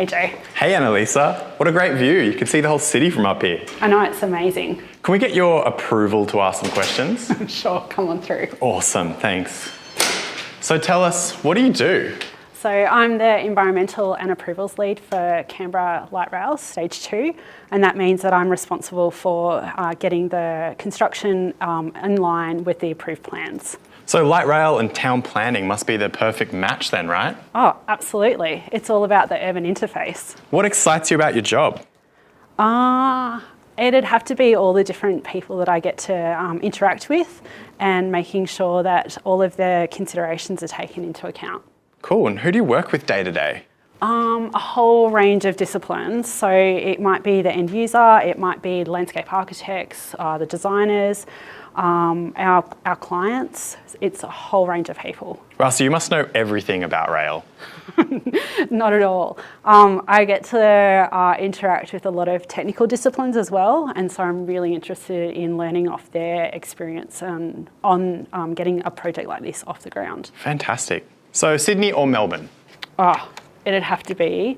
Hey Joe. Hey Annalisa, what a great view. You can see the whole city from up here. I know, it's amazing. Can we get your approval to ask some questions? Sure, come on through. Awesome, thanks. So tell us, what do you do? So I'm the Environmental and Approvals Lead for Canberra Light Rail Stage 2, and that means that I'm responsible for getting the construction in line with the approved plans. So light rail and town planning must be the perfect match then, right? Oh, absolutely. It's all about the urban interface. What excites you about your job? It'd have to be all the different people that I get to interact with and making sure that all of their considerations are taken into account. Cool, and who do you work with day to day? A whole range of disciplines. So it might be the end user, it might be landscape architects, the designers, our clients. It's a whole range of people. Well, so you must know everything about rail. Not at all. I get to interact with a lot of technical disciplines as well, and so I'm really interested in learning off their experience and on getting a project like this off the ground. Fantastic. So Sydney or Melbourne? Oh, it'd have to be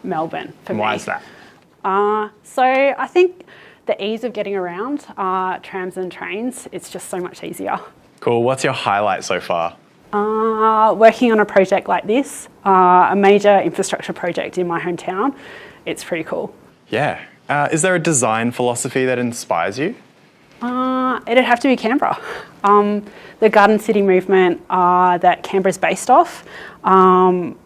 Melbourne for me. Why is that? So I think the ease of getting around, trams and trains, it's just so much easier. Cool. What's your highlight so far? Working on a project like this, a major infrastructure project in my hometown, it's pretty cool. Yeah. Is there a design philosophy that inspires you? It'd have to be Canberra. The Garden City movement that Canberra's based off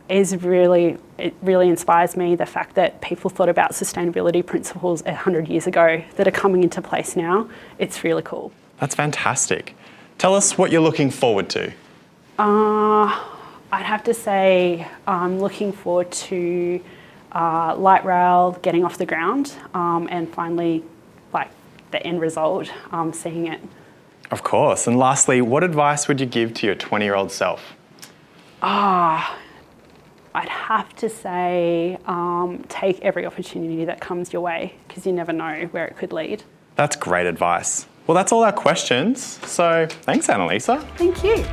it really inspires me, the fact that people thought about sustainability principles 100 years ago that are coming into place now. It's really cool. That's fantastic. Tell us what you're looking forward to. I'd have to say I'm looking forward to light rail getting off the ground and finally the end result, seeing it. Of course. And lastly, what advice would you give to your 20-year-old self? I'd have to say take every opportunity that comes your way, because you never know where it could lead. That's great advice. Well, that's all our questions. So thanks, Annalisa. Thank you.